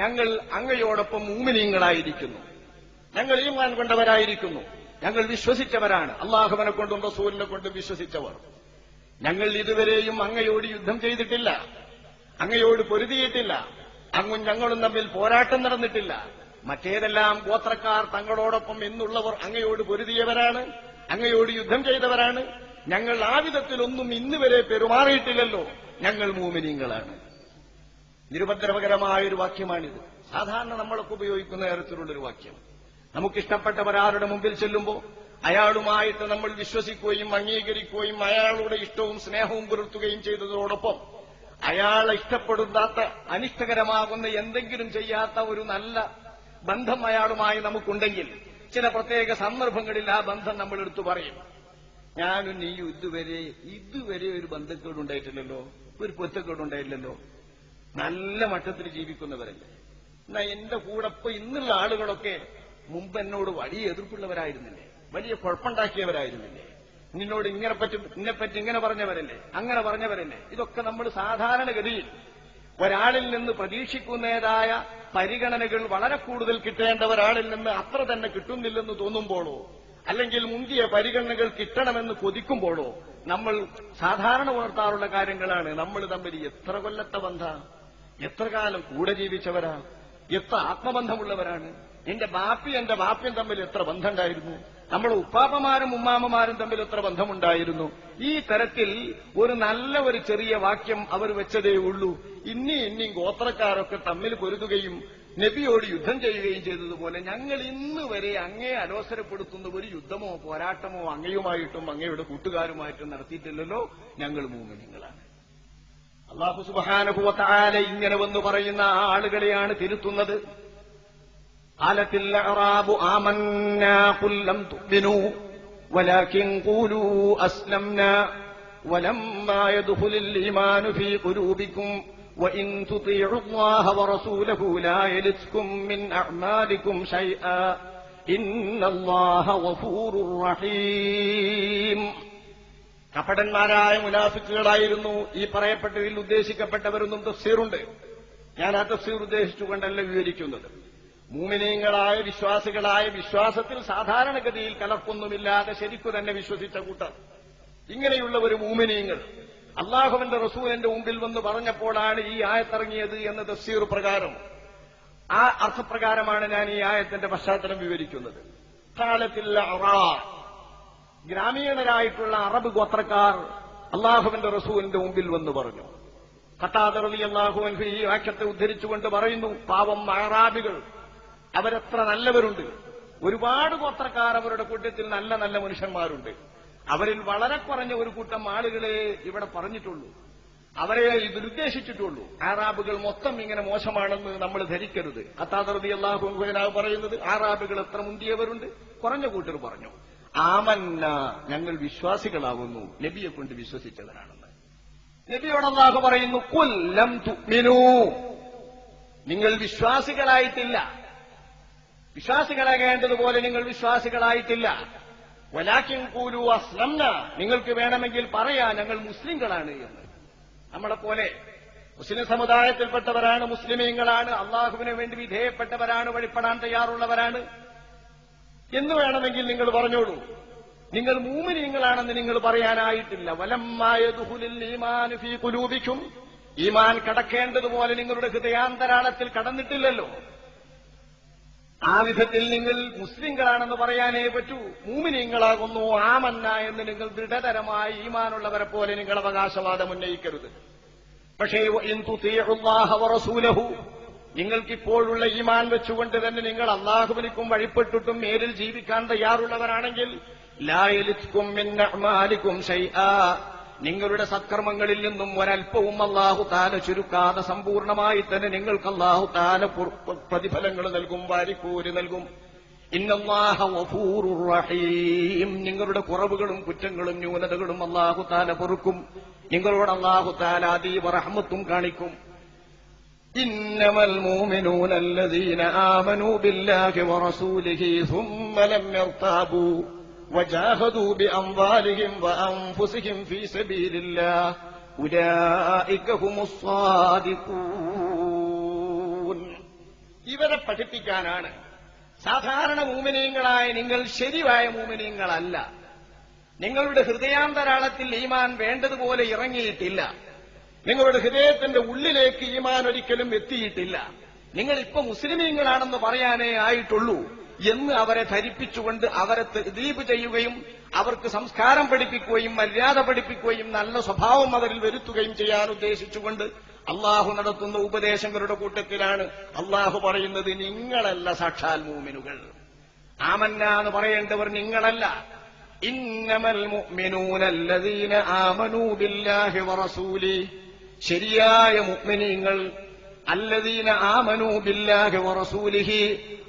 ഞങ്ങൾ അങ്ങയോടൊപ്പം മുഅ്മിനീങ്ങളായിരിക്കുന്നു. ഞങ്ങൾ ഈമാൻ കൊണ്ടവരായിരിക്കുന്നു, ഞങ്ങൾ വിശ്വസിച്ചവരാണ്, അള്ളാഹുവിനെ കൊണ്ടും റസൂലിനെ കൊണ്ടും വിശ്വസിച്ചവർ. ഞങ്ങൾ ഇതുവരെയും അങ്ങയോട് യുദ്ധം ചെയ്തിട്ടില്ല, അങ്ങയോട് പൊരുതിയിട്ടില്ല, അങ്ങും ഞങ്ങളും തമ്മിൽ പോരാട്ടം നടന്നിട്ടില്ല. മറ്റേതെല്ലാം ഗോത്രക്കാർ തങ്ങളോടൊപ്പം എന്നുള്ളവർ അങ്ങയോട് പൊരുതിയവരാണ്, അങ്ങയോട് യുദ്ധം ചെയ്തവരാണ്. ഞങ്ങൾ ആ വിധത്തിലൊന്നും ഇന്നുവരെ പെരുമാറിയിട്ടില്ലല്ലോ, ഞങ്ങൾ മുഅ്മിനീങ്ങളാണ്. നിരുപദ്രവകരമായൊരു വാക്യമാണിത്. സാധാരണ നമ്മളൊക്കെ ഉപയോഗിക്കുന്ന തരത്തിലുള്ളൊരു വാക്യം. നമുക്കിഷ്ടപ്പെട്ടവരാരുടെ മുമ്പിൽ ചെല്ലുമ്പോൾ അയാളുമായിട്ട് നമ്മൾ വിശ്വസിക്കുകയും അംഗീകരിക്കുകയും അയാളുടെ ഇഷ്ടവും സ്നേഹവും പുലർത്തുകയും ചെയ്തതോടൊപ്പം അയാളെ ഇഷ്ടപ്പെടുന്നാത്ത അനിഷ്ടകരമാകുന്ന എന്തെങ്കിലും ചെയ്യാത്ത ഒരു നല്ല ബന്ധം അയാളുമായി നമുക്കുണ്ടെങ്കിൽ ചില പ്രത്യേക സന്ദർഭങ്ങളിൽ ആ ബന്ധം നമ്മൾ എടുത്തു പറയും. ഞാനും നീയും ഇതുവരെ ഒരു ബന്ധക്കേടുണ്ടായിട്ടില്ലല്ലോ, ഒരു പൊത്തക്കേടുണ്ടായില്ലല്ലോ, നല്ല മട്ടത്തിൽ ജീവിക്കുന്നവരല്ലേ. എന്നാ എന്റെ കൂടെ ഇപ്പൊ ഇന്നുള്ള ആളുകളൊക്കെ മുമ്പ് എന്നോട് വലിയ എതിർപ്പുള്ളവരായിരുന്നില്ലേ, വലിയ കുഴപ്പമുണ്ടാക്കിയവരായിരുന്നില്ലേ, നിന്നെപ്പറ്റി ഇങ്ങനെ പറഞ്ഞവരല്ലേ, അങ്ങനെ പറഞ്ഞവരല്ലേ. ഇതൊക്കെ നമ്മൾ സാധാരണഗതിയിൽ ഒരാളിൽ നിന്ന് പ്രതീക്ഷിക്കുന്നതായ പരിഗണനകൾ വളരെ കൂടുതൽ കിട്ടേണ്ട ഒരാളിൽ നിന്ന് അത്ര തന്നെ കിട്ടുന്നില്ലെന്ന് തോന്നുമ്പോഴോ അല്ലെങ്കിൽ മുന്തിയ പരിഗണനകൾ കിട്ടണമെന്ന് കൊതിക്കുമ്പോഴോ നമ്മൾ സാധാരണ ഉണർത്താറുള്ള കാര്യങ്ങളാണ്. നമ്മൾ തമ്മിൽ എത്ര കൊല്ലത്തെ ബന്ധ, എത്ര കാലം കൂടെ ജീവിച്ചവരാ, എത്ര ആത്മബന്ധമുള്ളവരാണ്, എന്റെ ബാപ്യം തമ്മിൽ എത്ര ബന്ധമുണ്ടായിരുന്നു, നമ്മുടെ ഉപ്പാപ്പമാരും ഉമ്മാമ്മമാരും തമ്മിൽ എത്ര ബന്ധമുണ്ടായിരുന്നു. ഈ തരത്തിൽ ഒരു ചെറിയ വാക്യം അവർ വെച്ചതേ ഉള്ളൂ. ഇനിയും ഗോത്രക്കാരൊക്കെ തമ്മിൽ പൊരുതുകയും നബിയോട് യുദ്ധം ചെയ്യുകയും ചെയ്തതുപോലെ ഞങ്ങൾ ഇന്ന് വരെ അങ്ങേ അലോസരപ്പെടുത്തുന്ന ഒരു യുദ്ധമോ പോരാട്ടമോ അങ്ങയുമായിട്ടും അങ്ങയുടെ കൂട്ടുകാരുമായിട്ടും നടത്തിയിട്ടില്ലല്ലോ, ഞങ്ങൾ മുഅ്മിനീങ്ങളാണ്. അല്ലാഹു സുബ്ഹാനഹു വ തആല ഇങ്ങനെ വന്നു പറയുന്ന ആളുകളെയാണ് തിരുത്തുന്നത്. ഖാലത്തിൽ അഅറാബു ആമന്നാ ഖുൽ ലം തുഅ്മിനൂ വലാകിൻ ഖൂലൂ അസ്ലംനാ വലമ്മാ യദ്ഖുലുൽ ഈമാനു ഫീ ഖുലൂബികും വഇൻ തുതീഉ അല്ലാഹ വറസൂലഹു ലാ യലിത്കും മിൻ അഅ്മാലികും ശൈആ ഇന്നല്ലാഹ ഗഫൂറുർ റഹീം. കപടന്മാരായ മുനാഫിക്കുകളായിരുന്നു ഈ പറയപ്പെട്ടതിൽ ഉദ്ദേശിക്കപ്പെട്ടവരൊന്നും തഫ്സീറുണ്ട്. ഞാൻ ആ തഫ്സീർ ഉദ്ദേശിച്ചുകൊണ്ടല്ല വിവരിക്കുന്നത്. മുഅ്മിനീങ്ങളായ വിശ്വാസികളായ വിശ്വാസത്തിൽ സാധാരണഗതിയിൽ കലർപ്പൊന്നുമില്ലാതെ ശരിക്കു തന്നെ വിശ്വസിച്ച കൂട്ടർ, ഇങ്ങനെയുള്ള ഒരു മുഅ്മിനീങ്ങൾ അല്ലാഹുവിന്റെ റസൂലിന്റെ മുമ്പിൽ വന്ന് പറഞ്ഞപ്പോഴാണ് ഈ ആയത്തിറങ്ങിയത് എന്ന തഫ്സീർ പ്രകാരം, ആ അർത്ഥപ്രകാരമാണ് ഞാൻ ഈ ആയത്തിന്റെ പശ്ചാത്തലം വിവരിക്കുന്നത്. ഖാലത്തിൽ അഅറാബ്, ഗ്രാമീണരായിട്ടുള്ള അറബ് ഗോത്രക്കാർ അല്ലാഹുവിന്റെ റസൂലിന്റെ മുമ്പിൽ വന്ന് പറഞ്ഞു. ഖതാദ റളിയല്ലാഹു അൻഹു ഈ വാക്യത്തെ ഉദ്ധരിച്ചുകൊണ്ട് പറയുന്നു, പാവം അഅറാബികൾ അവരെത്ര നല്ലവരുണ്ട്. ഒരുപാട് ഗോത്രക്കാർ അവരുടെ കൂട്ടത്തിൽ നല്ല നല്ല മനുഷ്യന്മാരുണ്ട്. അവരിൽ വളരെ കുറഞ്ഞ ഒരു കൂട്ടം ആളുകളെ ഇവിടെ പറഞ്ഞിട്ടുള്ളൂ, അവരെ ഇതിലുദ്ദേശിച്ചിട്ടുള്ളൂ. അറാബുകൾ മൊത്തം ഇങ്ങനെ മോശമാണെന്ന് നമ്മൾ ധരിക്കരുത്. ഖതാദ റളിയല്ലാഹു അൻഹു പറയുന്നത് അറാബുകൾ എത്ര മുന്തിയവരുണ്ട്. കുറഞ്ഞ കൂട്ടർ പറഞ്ഞു, ആമന്ന, ഞങ്ങൾ വിശ്വാസികളാവുന്നു, നബിയെ കൊണ്ട് വിശ്വസിച്ചവരാണെന്ന്. നബിയോട് അല്ലാഹു പറയുന്നു, ഖുൽ ലം തുഅ്മിനൂ, നിങ്ങൾ വിശ്വാസികളായിട്ടില്ല, വിശ്വാസികളാകേണ്ടതുപോലെ നിങ്ങൾ വിശ്വാസികളായിട്ടില്ല. വലാകിൻ ഖൂലൂ അസ്ലംന, നിങ്ങൾക്ക് വേണമെങ്കിൽ പറയാ ഞങ്ങൾ മുസ്ലിങ്ങളാണ് എന്ന്. നമ്മളെപ്പോലെ മുസ്ലിം സമുദായത്തിൽപ്പെട്ടവരാണ്, മുസ്ലിമീങ്ങളാണ്, അള്ളാഹുവിന് വേണ്ടി വിധേയപ്പെട്ടവരാണ്, വഴിപ്പെടാൻ തയ്യാറുള്ളവരാണ് എന്ന് വേണമെങ്കിൽ നിങ്ങൾ പറഞ്ഞോളൂ. നിങ്ങൾ മുഅ്മിനീങ്ങളാണെന്ന് നിങ്ങൾ പറയാനായിട്ടില്ല. വലമ്മാ യദ്ഖുലുൽ ഈമാനു ഫീ ഖുലൂബികും, ഈമാൻ കടക്കേണ്ടതുപോലെ നിങ്ങളുടെ ഹൃദയാന്തരാളത്തിൽ കടന്നിട്ടില്ലല്ലോ. ആ വിധത്തിൽ നിങ്ങൾ മുസ്ലിങ്ങളാണെന്ന് പറയാനേ പറ്റൂ. മുഅ്മിനീങ്ങളാകുന്നു ആമന്ന എന്ന് നിങ്ങൾ ദൃഢതരമായി ഈമാനുള്ളവരെ പോലെ നിങ്ങൾ അവകാശവാദം ഉന്നയിക്കരുത്. പക്ഷേ ഇൻ തുതീഉ അല്ലാഹ വറസൂലഹു, നിങ്ങൾക്കിപ്പോഴുള്ള ഈമാൻ വെച്ചുകൊണ്ട് തന്നെ നിങ്ങൾ അല്ലാഹുവിനും വഴിപ്പെട്ടിട്ടും മേലിൽ ജീവിക്കാൻ തയ്യാറുള്ളവരാണെങ്കിൽ ലാ യലിത്കും മിൻ അഅ്മാലികും ശൈആ, നിങ്ങളുടെ സത്കർമ്മങ്ങളിൽ നിന്നും ഒരൽപ്പവും അല്ലാഹു തആല ചുരുക്കാതെ സമ്പൂർണമായി തന്നെ നിങ്ങൾക്ക് അല്ലാഹു തആല പ്രതിഫലങ്ങൾ നൽകും, വാരിക്കൂരി നൽകും. ഇന്നല്ലാഹ ഗഫൂറുർ റഹീം, നിങ്ങളുടെ കുറവുകളും കുറ്റങ്ങളും ന്യൂനതകളും അല്ലാഹു തആല പൊറുക്കും, നിങ്ങളോട് അല്ലാഹു തആല അതീവ റഹ്മത്തും കാണിക്കും. ഇന്നമൽ മുഅ്മിനൂന അല്ലദീന ആമനൂ ബില്ലാഹി വറസൂലിഹി സുമ്മ ലം യർതാബൂ وجاهدوا بأموالهم وأنفسهم في سبيل الله أولئك هم الصادقون. ഇവരെ പഠിപ്പിക്കാനാണ് സാധാരണ മൂമിനീങ്ങളായ നിങ്ങൾ ശരിയായ മൂമിനീങ്ങളല്ല. നിങ്ങളുടെ ഹൃദയാന്തരാളത്തിൽ ഈമാൻ വേണ്ടതുപോലെ ഇറങ്ങിയിട്ടില്ല. നിങ്ങളുടെ ഹൃദയത്തിന്റെ ഉള്ളിലേക്ക് ഈമാൻ ഒരിക്കലും എത്തിയിട്ടില്ല. നിങ്ങൾ ഇപ്പൊ മുസ്ലിമീങ്ങളാണെന്ന് പറയാനേ ആയിട്ടുള്ളൂ എന്ന് അവരെ ധരിപ്പിച്ചുകൊണ്ട് അവരെ തദ്ദീബ് ചെയ്യുകയും അവർക്ക് സംസ്കാരം പഠിപ്പിക്കുകയും മര്യാദ പഠിപ്പിക്കുകയും നല്ല സ്വഭാവം അവരിൽ വരുത്തുകയും ചെയ്യാൻ ഉദ്ദേശിച്ചുകൊണ്ട് അള്ളാഹു നടത്തുന്ന ഉപദേശങ്ങളുടെ കൂട്ടത്തിലാണ് അള്ളാഹു പറയുന്നത്, നിങ്ങളല്ല സാക്ഷാൽ മൂമിനുകൾ. ആമന്ന എന്ന് പറയേണ്ടവർ നിങ്ങളല്ല. ഇന്നമൽ മുഅ്മിനൂന അല്ലദീന ആമനൂ ബില്ലാഹി വറസൂലി, ശരിയായ മുഅ്മിനീങ്ങൾ അല്ലദീന ആമനൂ ബില്ലാഹി വറസൂലിഹി,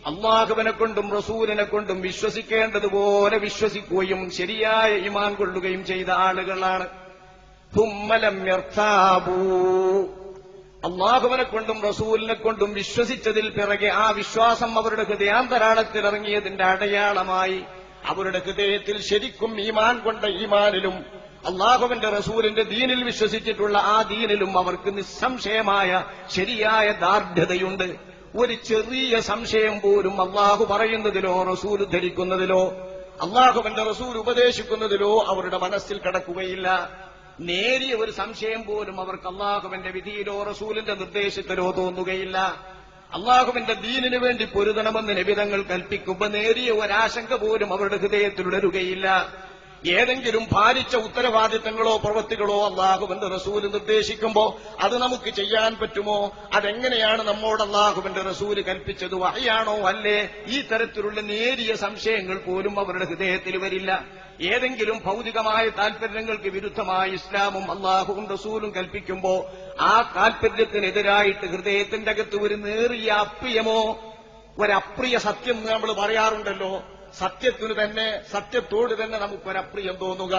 അള്ളാഹുവിനെ കൊണ്ടും റസൂലിനെ കൊണ്ടും വിശ്വസിക്കേണ്ടതുപോലെ വിശ്വസിക്കുകയും ശരിയായ ഈമാൻ കൊള്ളുകയും ചെയ്ത ആളുകളാണ്. ثم لم يرتابوا, അള്ളാഹുവിനെ കൊണ്ടും റസൂലിനെ കൊണ്ടും വിശ്വസിച്ചതിൽ പിറകെ ആ വിശ്വാസം അവരുടെ ഹൃദയാന്തരാളത്തിൽ ഇറങ്ങിയതിന്റെ അടയാളമായി അവരുടെ ഹൃദയത്തിൽ ശരിക്കും ഈമാൻ കൊണ്ട ഈമാനിലും അള്ളാഹുവിന്റെ റസൂലിന്റെ ദീനിൽ വിശ്വസിച്ചിട്ടുള്ള ആ ദീനിലും അവർക്ക് നിസ്സംശയമായ ശരിയായ ദാർഢ്യതയുണ്ട്. ഒരു ചെറിയ സംശയം പോലും അള്ളാഹു പറയുന്നതിലോ റസൂൽ ധരിക്കുന്നതിലോ അള്ളാഹുവിന്റെ റസൂൽ ഉപദേശിക്കുന്നതിലോ അവരുടെ മനസ്സിൽ കടക്കുകയില്ല. നേരിയ ഒരു സംശയം പോലും അവർക്ക് അള്ളാഹുവിന്റെ വിധിയിലോ റസൂലിന്റെ നിർദ്ദേശത്തിലോ തോന്നുകയില്ല. അള്ളാഹുവിന്റെ ദീനിനു വേണ്ടി പൊരുതണമെന്ന് നബിതങ്ങൾ കൽപ്പിക്കുമ്പോൾ നേരിയ ഒരാശങ്ക പോലും അവരുടെ ഹൃദയത്തിൽ ഉണരുകയില്ല. ഏതെങ്കിലും ഭാരിച്ച ഉത്തരവാദിത്തങ്ങളോ പ്രവൃത്തികളോ അള്ളാഹുവിന്റെ റസൂല് നിർദ്ദേശിക്കുമ്പോ അത് നമുക്ക് ചെയ്യാൻ പറ്റുമോ, അതെങ്ങനെയാണ് നമ്മോട് അള്ളാഹുവിന്റെ റസൂല് കൽപ്പിച്ചത്, വഹയാണോ അല്ലേ, ഈ തരത്തിലുള്ള നേരിയ സംശയങ്ങൾ പോലും അവരുടെ ഹൃദയത്തിൽ വരില്ല. ഏതെങ്കിലും ഭൗതികമായ താൽപര്യങ്ങൾക്ക് വിരുദ്ധമായി ഇസ്ലാമും അള്ളാഹുവും റസൂലും കൽപ്പിക്കുമ്പോ ആ താൽപര്യത്തിനെതിരായിട്ട് ഹൃദയത്തിന്റെ അകത്ത് ഒരു നേറിയ അപ്രിയമോ ഒരപ്രിയ സത്യം നമ്മൾ പറയാറുണ്ടല്ലോ, സത്യത്തോട് തന്നെ നമുക്കൊരപ്രിയം തോന്നുക.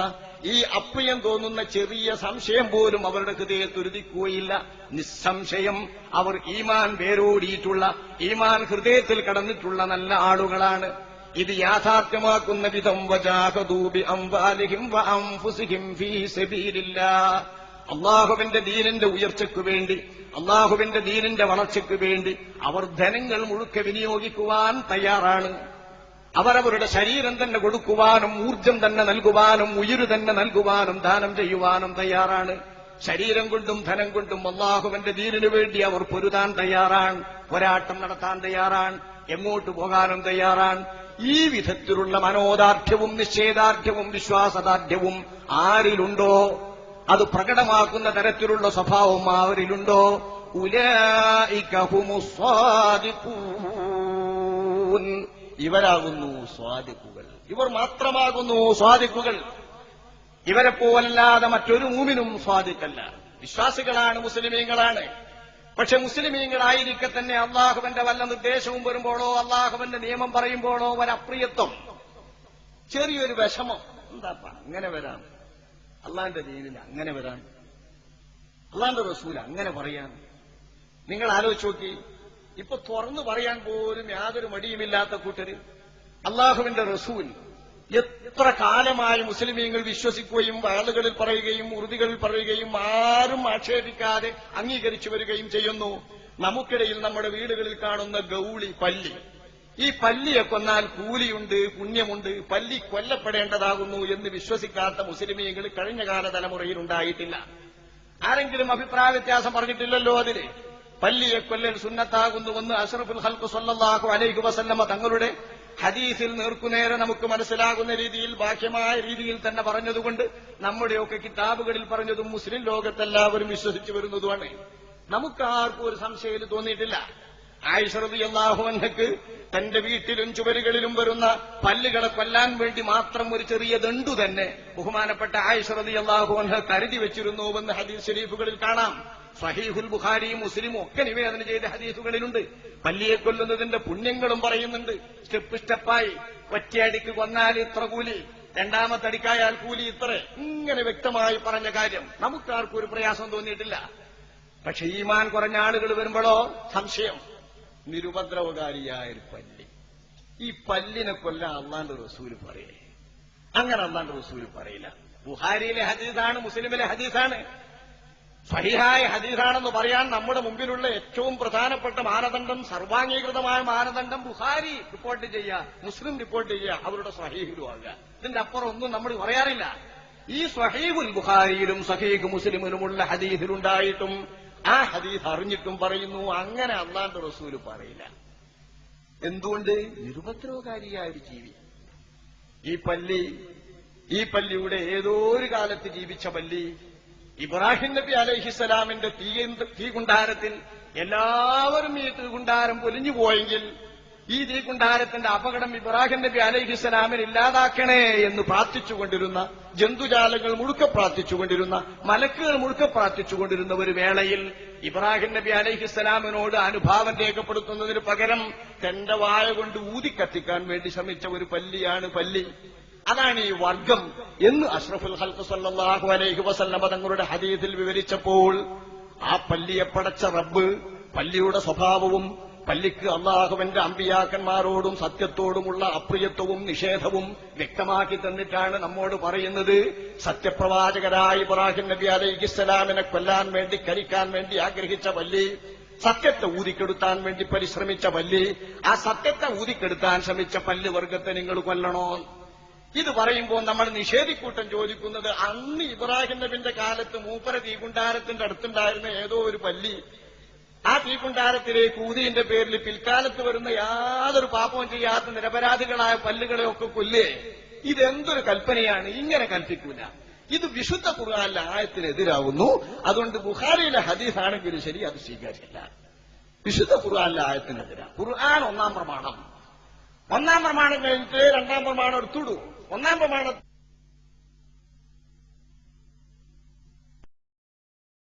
ഈ അപ്രിയം തോന്നുന്ന ചെറിയ സംശയം പോലും അവരുടെ ഹൃദയത്തിൽ ഉദിക്കുകയില്ല. നിസ്സംശയം അവർ ഈമാൻ വേരോടിയിട്ടുള്ള, ഈമാൻ ഹൃദയത്തിൽ കടന്നിട്ടുള്ള നല്ല ആളുകളാണ്. ഇത് യാഥാർത്ഥ്യമാക്കുന്ന വിധം വജാഹദൂ ബിഅംവാലിഹിം വഅൻഫുസിഹിം ഫീ സബീലില്ലാഹ്, അള്ളാഹുവിന്റെ ദീനിന്റെ ഉയർച്ചയ്ക്കു വേണ്ടി, അള്ളാഹുവിന്റെ ദീനിന്റെ വളർച്ചയ്ക്കു വേണ്ടി അവർ ധനങ്ങൾ മുഴുക്കെ വിനിയോഗിക്കുവാൻ തയ്യാറാണ്. അവരവരുടെ ശരീരം തന്നെ കൊടുക്കുവാനും ഊർജം തന്നെ നൽകുവാനും ഉയിര് തന്നെ നൽകുവാനും ദാനം ചെയ്യുവാനും തയ്യാറാണ്. ശരീരം കൊണ്ടും ധനം കൊണ്ടും അള്ളാഹുവിന്റെ ദീനിനു വേണ്ടി അവർ പൊരുതാൻ തയ്യാറാണ്, പോരാട്ടം നടത്താൻ തയ്യാറാണ്, എങ്ങോട്ട് പോകാനും തയ്യാറാണ്. ഈ വിധത്തിലുള്ള മനോദാർഢ്യവും നിശ്ചയദാർഢ്യവും വിശ്വാസദാർഢ്യവും ആരിലുണ്ടോ, അത് പ്രകടമാക്കുന്ന തരത്തിലുള്ള സ്വഭാവം അവരിലുണ്ടോ, ഉലൈക ഹുമുസ് സ്വാദിഖൂൻ, ഇവരാകുന്നു സ്വാദിഖുകൾ. ഇവർ മാത്രമാകുന്നു സ്വാദിഖുകൾ. ഇവരെ പോലല്ലാതെ മറ്റൊരു മൂമിനും സ്വാദിഖല്ല. വിശ്വാസികളാണ്, മുസ്ലിമീങ്ങളാണ്. പക്ഷെ മുസ്ലിമീങ്ങളായിരിക്കെ തന്നെ അള്ളാഹുവിന്റെ വല്ല നിർദ്ദേശവും വരുമ്പോഴോ അള്ളാഹുവിന്റെ നിയമം പറയുമ്പോഴോ ഒരപ്രിയത്വം, ചെറിയൊരു വിഷമം. എന്താപ്പ അങ്ങനെ വരാം, അള്ളാന്റെ ദീനിൽ അങ്ങനെ വരാം, അള്ളാന്റെ റസൂൽ അങ്ങനെ പറയാം. നിങ്ങൾ ആലോചിച്ച് നോക്കി, ഇപ്പൊ തുറന്നു പറയാൻ പോലും യാതൊരു മടിയുമില്ലാത്ത കൂട്ടര് അള്ളാഹുവിന്റെ റസൂൽ എത്ര കാലമായി മുസ്ലിമീങ്ങൾ വിശ്വസിക്കുകയും ആളുകളിൽ പറയുകയും ഉറുദികളിൽ പറയുകയും ആരും ആക്ഷേപിക്കാതെ അംഗീകരിച്ചു വരികയും ചെയ്യുന്നു. നമുക്കിടയിൽ നമ്മുടെ വീടുകളിൽ കാണുന്ന ഗൗളി, പല്ലി, ഈ പല്ലിയെ കൊന്നാൽ കൂലിയുണ്ട്, പുണ്യമുണ്ട്, പല്ലി കൊല്ലപ്പെടേണ്ടതാകുന്നു എന്ന് വിശ്വസിക്കാത്ത മുസ്ലിമീങ്ങൾ കഴിഞ്ഞ കാല തലമുറയിൽ ഉണ്ടായിട്ടില്ല. ആരെങ്കിലും അഭിപ്രായ വ്യത്യാസം പറഞ്ഞിട്ടില്ലല്ലോ. അതില് പല്ലിയെ കൊല്ലൽ സുന്നത്താകുന്നുവെന്ന് അഷ്റഫുൽ ഖൽഖ് സ്വല്ലല്ലാഹു അലൈഹി വസല്ലമ തങ്ങളുടെ ഹദീസിൽ നേർക്കുനേരെ നമുക്ക് മനസ്സിലാകുന്ന രീതിയിൽ ബാഹ്യമായ രീതിയിൽ തന്നെ പറഞ്ഞതുകൊണ്ട് നമ്മുടെയൊക്കെ കിതാബുകളിൽ പറഞ്ഞതും മുസ്ലിം ലോകത്തെല്ലാവരും വിശ്വസിച്ചു വരുന്നതുമാണ്. നമുക്കാർക്കും ഒരു സംശയം തോന്നിയിട്ടില്ല. ആയിഷ റളിയല്ലാഹു അൻഹയ്ക്ക് തന്റെ വീട്ടിലും ചുവരുകളിലും വരുന്ന പല്ലുകളെ കൊല്ലാൻ വേണ്ടി മാത്രം ഒരു ചെറിയ ദണ്ടു തന്നെ ബഹുമാനപ്പെട്ട ആയിഷ റളിയല്ലാഹു അൻഹ കരുതി വെച്ചിരുന്നുവെന്ന് ഹദീസ് ശരീഫുകളിൽ കാണാം. സഹീഹുൽ ബുഖാരിയും മുസ്ലിമും ഒക്കെ നിവേദനം ചെയ്ത ഹദീസുകളിലുണ്ട്. പല്ലിയെ കൊല്ലുന്നതിന്റെ പുണ്യങ്ങളും പറയുന്നുണ്ട്. സ്റ്റെപ്പായി ഒറ്റയടിക്ക് കൊന്നാൽ ഇത്ര കൂലി, രണ്ടാമത്തെ അടിക്കായാൽ കൂലി ഇത്ര, ഇങ്ങനെ വ്യക്തമായി പറഞ്ഞ കാര്യം നമുക്കാർക്കും ഒരു പ്രയാസം തോന്നിയിട്ടില്ല. പക്ഷെ ഈമാൻ കുറഞ്ഞ ആളുകൾ വരുമ്പോഴോ സംശയം. നിരുപദ്രവകാരിയായ ഒരു പല്ലി, ഈ പല്ലിനെ കൊല്ലാൻ അള്ളാന്റെ റസൂല് പറയേ? അങ്ങനെ അള്ളാന്റെ റസൂല് പറയില്ല. ബുഖാരിയിലെ ഹദീസാണ്, മുസ്ലിമിലെ ഹദീസാണ്. സ്വഹീഹായ ഹദീസാണെന്ന് പറയാൻ നമ്മുടെ മുമ്പിലുള്ള ഏറ്റവും പ്രധാനപ്പെട്ട മാനദണ്ഡം, സർവാംഗീകൃതമായ മാനദണ്ഡം ബുഖാരി റിപ്പോർട്ട് ചെയ്യുക, മുസ്ലിം റിപ്പോർട്ട് ചെയ്യുക, അവരുടെ സ്വഹീഹിലുമാകുക. ഇതിന്റെ അപ്പുറം ഒന്നും നമ്മൾ പറയാറില്ല. ഈ സ്വഹീഹുൽ ബുഖാരിയിലും സ്വഹീഹ് മുസ്ലിമിലുമുള്ള ഹദീസിലുണ്ടായിട്ടും ആ ഹദീസ് അറിഞ്ഞിട്ടും പറയുന്നു അങ്ങനെ അല്ലാഹുവിന്റെ റസൂല് പറയില്ല. എന്തുകൊണ്ട്? നിരുപദ്രവകാരിയായ ഒരു ജീവി. ഈ പല്ലിയുടെ ഏതോ ഒരു കാലത്ത് ജീവിച്ച പല്ലി ഇബ്രാഹിം നബി അലൈഹിസ്സലാമിന്റെ തീകുണ്ടാരത്തിൽ എല്ലാവരും ഈ തീകുണ്ടാരം പൊലിഞ്ഞു പോയെങ്കിൽ ഈ തീകുണ്ടാരത്തിന്റെ അപകടം ഇബ്രാഹിം നബി അലൈഹിസ്സലാമിന് ഇല്ലാതാക്കണേ എന്ന് പ്രാർത്ഥിച്ചുകൊണ്ടിരുന്ന, ജന്തുജാലങ്ങൾ മുഴുക്കെ പ്രാർത്ഥിച്ചുകൊണ്ടിരുന്ന, മലക്കുകൾ മുഴുക്കെ പ്രാർത്ഥിച്ചുകൊണ്ടിരുന്ന ഒരു വേളയിൽ ഇബ്രാഹിം നബി അലൈഹിസ്സലാമിനോട് അനുഭാവം രേഖപ്പെടുത്തുന്നതിന് പകരം തന്റെ വായ കൊണ്ട് ഊതിക്കത്തിക്കാൻ വേണ്ടി ശ്രമിച്ച ഒരു പല്ലിയാണ് പല്ലി. അതാണ് ഈ വർഗം എന്ന് അഷ്റഫുൽ ഖൽഖ് സല്ലല്ലാഹു അലൈഹി വസല്ലമ തങ്ങളുടെ ഹദീസിൽ വിവരിച്ചപ്പോൾ ആ പല്ലിയെ പടച്ച റബ്ബ് പല്ലിയുടെ സ്വഭാവവും പല്ലിക്ക് അള്ളാഹുവിന്റെ അമ്പിയാക്കന്മാരോടും സത്യത്തോടുമുള്ള അപ്രിയത്വവും നിഷേധവും വ്യക്തമാക്കി തന്നിട്ടാണ് നമ്മോട് പറയുന്നത്. സത്യപ്രവാചകരായ ഇബ്രാഹിം നബി അലൈഹിസ്സലാമിനെ കൊല്ലാൻ വേണ്ടി, കരിക്കാൻ വേണ്ടി ആഗ്രഹിച്ച പല്ലി, സത്യത്തെ ഊതിക്കെടുത്താൻ വേണ്ടി പരിശ്രമിച്ച പല്ലി, ആ സത്യത്തെ ഊതിക്കെടുത്താൻ ശ്രമിച്ച പല്ല് വർഗത്തെ നിങ്ങൾ കൊല്ലണോ? ഇത് പറയുമ്പോൾ നമ്മൾ നിഷേധിക്കൂട്ടം ചോദിക്കുന്നത്, അന്ന് ഇബ്രാഹിം നബിന്റെ കാലത്ത് മൂപ്പര തീകുണ്ടാരത്തിന്റെ അടുത്തുണ്ടായിരുന്ന ഏതോ ഒരു പല്ലി ആ തീകുണ്ടാരത്തിലേക്ക് ഊതിന്റെ പേരിൽ പിൽക്കാലത്ത് വരുന്ന യാതൊരു പാപവും ചെയ്യാത്ത നിരപരാധികളായ പല്ലുകളെയൊക്കെ കൊല്ലേ? ഇതെന്തൊരു കൽപ്പനയാണ്? ഇങ്ങനെ കൽപ്പിക്കൂല. ഇത് വിശുദ്ധ ഖുർആനിലെ ആയത്തിനെതിരാകുന്നു. അതുകൊണ്ട് ബുഖാരിയിലെ ഹദീസാണെങ്കിലും ശരി, അത് സ്വീകാര്യല്ല. വിശുദ്ധ ഖുർആനിലെ ആയത്തിനെതിരാ. ഖുർആൻ ഒന്നാം പ്രമാണം കഴിഞ്ഞിട്ട് രണ്ടാം പ്രമാണം എടുത്തുടൂ. ഒന്നാം പ്രമാണം